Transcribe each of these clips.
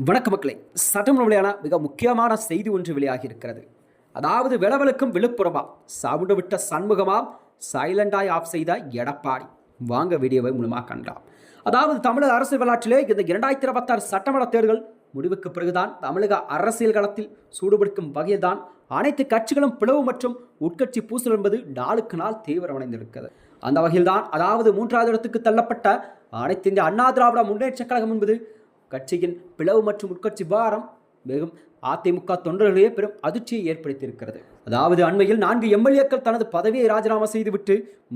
வணக்க மக்களே, சட்டம் வெளியான மிக முக்கியமான செய்தி ஒன்று வெளியாகி இருக்கிறது. அதாவது விளவலுக்கும் விழுப்புரமா சவுண்டு விட்ட சண்முகமாம் சைலண்டாய் ஆஃப் செய்த எடப்பாடி. வாங்க வீடியோவை மூலமாக கண்டாம். அதாவது தமிழக அரசியல் வரலாற்றிலே இந்த 2026 சட்டமன்ற தேர்தல் முடிவுக்கு பிறகுதான் தமிழக அரசியல் களத்தில் சூடுபிடிக்கும் வகையில் தான் அனைத்து கட்சிகளும் பிளவு மற்றும் உட்கட்சி பூசல் என்பது நாளுக்கு நாள் தீவிரமடைந்திருக்கிறது. அந்த வகையில் தான் அதாவது 3வது இடத்துக்கு தள்ளப்பட்ட அனைத்து இந்திய அண்ணா திராவிட முன்னேற்ற கழகம் என்பது கட்சியின் பிளவு மற்றும் உட்கட்சி விவகாரம் மிகவும் அதிமுக தொண்டர்களையே பெரும் அதிர்ச்சியை ஏற்படுத்தியிருக்கிறது. அதாவது அண்மையில் 4 எம்எல்ஏக்கள் தனது பதவியை ராஜினாமா செய்துவிட்டு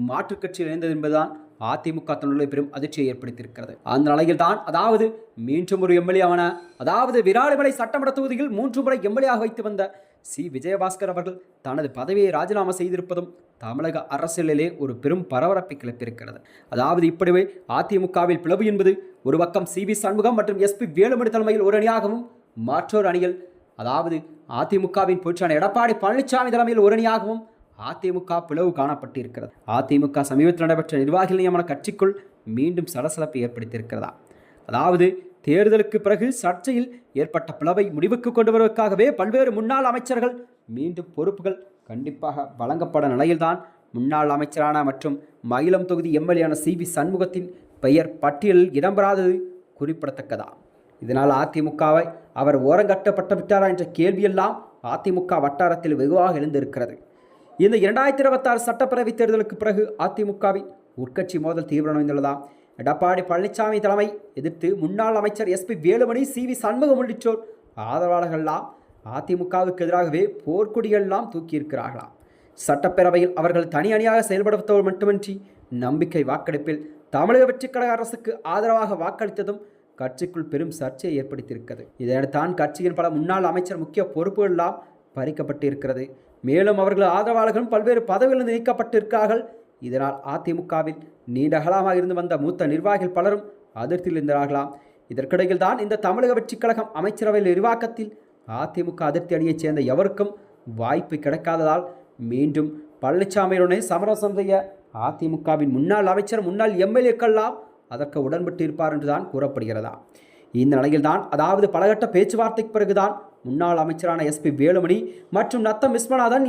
மாற்றுக் கட்சியில் இணைந்தது என்பதுதான் அதிமுக தொண்டர்களை பெரும் அதிர்ச்சியை ஏற்படுத்தியிருக்கிறது. அந்த நிலையில் தான் அதாவது மீண்டும் ஒரு எம்எல்ஏவான அதாவது விராலிமலை சட்டமன்ற தொகுதியில் 3 முறை எம்எல்ஏவாக வைத்து வந்த சி விஜயபாஸ்கர் அவர்கள் தனது பதவியை ராஜினாமா செய்திருப்பதும் தமிழக அரசியலிலே ஒரு பெரும் பரபரப்பை கிளப்பியிருக்கிறது. அதாவது இப்படிவே அதிமுகவில் பிளவு என்பது ஒரு பக்கம் சி.வி. சண்முகம் மற்றும் எஸ்.பி. வேலுமணி தலைமையில் ஒரு அணியாகவும் மற்றொரு அணியில் அதாவது அதிமுகவின் பொதுச்செயலாளர் எடப்பாடி பழனிசாமி தலைமையில் ஒரு அணியாகவும் அதிமுக பிளவு காணப்பட்டிருக்கிறது. அதிமுக சமீபத்தில் நடைபெற்ற நிர்வாகிகள் நியமன கட்சிக்குள் மீண்டும் சலசலப்பை ஏற்படுத்தியிருக்கிறதா. அதாவது தேர்தலுக்கு பிறகு சர்ச்சையில் ஏற்பட்ட பிளவை முடிவுக்கு கொண்டு வருவதற்காகவே பல்வேறு முன்னாள் அமைச்சர்கள் மீண்டும் பொறுப்புகள் கண்டிப்பாக வழங்கப்பட நிலையில்தான் முன்னாள் அமைச்சரான மற்றும் மயிலம் தொகுதி எம்எல்ஏயான சி.வி. சண்முகத்தின் பெயர் பட்டியலில் இடம்பெறாதது குறிப்பிடத்தக்கதா. இதனால் அதிமுகவை அவர் ஓரங்கட்டப்பட்டு விட்டாரா என்ற கேள்வியெல்லாம் அதிமுக வட்டாரத்தில் வெகுவாக எழுந்திருக்கிறது. இந்த 2026 சட்டப்பேரவைத் தேர்தலுக்கு பிறகு அதிமுகவின் உட்கட்சி மோதல் தீவிரமடைந்துள்ளதாம். எடப்பாடி பழனிசாமி தலைமை எதிர்த்து முன்னாள் அமைச்சர் எஸ்.பி. வேலுமணி, சி.வி. சண்முகம் உள்ளிட்டோர் ஆதரவாளர்கள்லாம் அதிமுகவுக்கு எதிராகவே போர்க்கொடியெல்லாம் தூக்கியிருக்கிறார்களாம். சட்டப்பேரவையில் அவர்கள் தனி அணியாக செயல்படுத்தவர் மட்டுமின்றி நம்பிக்கை வாக்கெடுப்பில் தமிழக வெற்றிக் கழக அரசுக்கு ஆதரவாக வாக்களித்ததும் கட்சிக்குள் பெரும் சர்ச்சையை ஏற்படுத்தியிருக்கிறது. இதையடுத்தான் கட்சியின் பல முன்னாள் அமைச்சர் முக்கிய பொறுப்புகள் எல்லாம் பறிக்கப்பட்டிருக்கிறது. மேலும் அவர்கள் ஆதரவாளர்களும் பல்வேறு பதவிகளில் நீக்கப்பட்டிருக்கிறார்கள். இதனால் அதிமுகவில் நீண்ட காலமாக இருந்து வந்த மூத்த நிர்வாகிகள் பலரும் அதிருப்தியில் இருந்தார்களாம். இதற்கிடையில் தான் இந்த தமிழக வெற்றிக் கழகம் அமைச்சரவை விரிவாக்கத்தில் அதிமுக அதிருப்தி அணியைச் சேர்ந்த எவருக்கும் வாய்ப்பு கிடைக்காததால் மீண்டும் பழனிசாமியுடனே சமரசம் செய்ய அதிமுகவின் முன்னாள் அமைச்சர் முன்னாள் எம்எல்ஏக்கள்லாம் அதற்கு உடன்பட்டு இருப்பார் என்றுதான் கூறப்படுகிறதா. இந்த நிலையில்தான் அதாவது பலகட்ட பேச்சுவார்த்தைக்கு பிறகுதான் முன்னாள் அமைச்சரான எஸ்.பி. வேலுமணி மற்றும் நத்தம் விஸ்வநாதன்,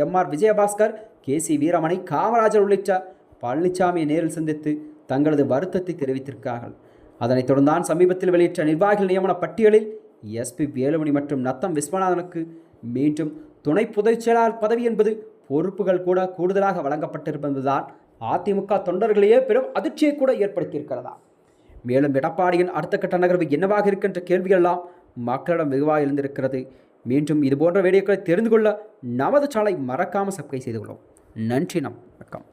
எம்.ஆர். விஜயபாஸ்கர், கே.சி. வீரமணி, காமராஜர் உள்ளிட்ட பழனிசாமியை நேரில் சந்தித்து தங்களது வருத்தத்தை தெரிவித்திருக்கிறார்கள். அதனைத் தொடர்ந்தான் சமீபத்தில் வெளியிட்ட நிர்வாகிகள் நியமன பட்டியலில் எஸ்.பி. வேலுமணி மற்றும் நத்தம் விஸ்வநாதனுக்கு மீண்டும் துணை பொதுச் செயலாளர் பதவி என்பது பொறுப்புகள் கூட கூடுதலாக வழங்கப்பட்டிருப்பதுதான் அதிமுக தொண்டர்களையே பெரும் அதிர்ச்சியை கூட ஏற்படுத்தியிருக்கிறதா. மேலும் எடப்பாடியின் அடுத்த கட்ட நகர்வு என்னவாக இருக்கின்ற கேள்வியெல்லாம் மக்களிடம் வெகுவாக எழுந்திருக்கிறது. மீண்டும் இதுபோன்ற வீடியோக்களை தெரிந்து கொள்ள நமது சேனலை மறக்காமல் சப்ஸ்கிரைப் செய்து கொள்ளும். நன்றி. வணக்கம்.